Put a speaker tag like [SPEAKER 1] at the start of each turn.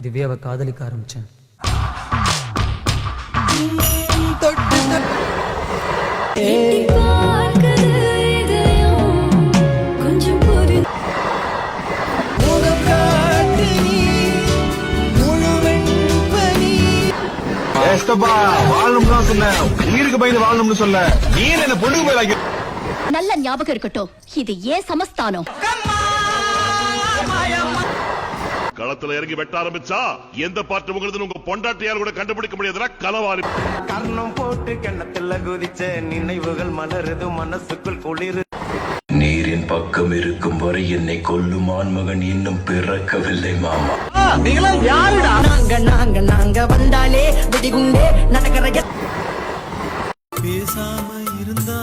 [SPEAKER 1] திவ்யாவை காதலிக்க ஆரம்பிச்சேன்.
[SPEAKER 2] உயிருக்கு பயந்து வாழணும்னு சொல்ல நீ என்ன பொண்ணுக்கு போய்
[SPEAKER 3] நல்ல ஞாபகம் இருக்கட்டும், இது ஏன் சமஸ்தானம்.
[SPEAKER 4] களத்துல இறங்கி வெட்ட ஆரம்பிச்சா எந்த பாட்டு உங்களுது உங்க பொண்டாட்டியால் கூட கண்டுபிடிக்க முடியாதுன்னா களவாரி.
[SPEAKER 5] கர்ணம் போட்டு கிணத்துல குதிச்ச நினைவுகள் மலருது மனசுக்குள் குளிர்.
[SPEAKER 6] நீரின் பக்கம் இருக்கும் வரை என்னை கொல்லும் ஆண்மகன் இன்னும் பிறக்கவில்லை மாமா.
[SPEAKER 7] நாங்க வந்தாலே வெடிகுண்டே நடக்கிற
[SPEAKER 5] பேசாம இருந்தா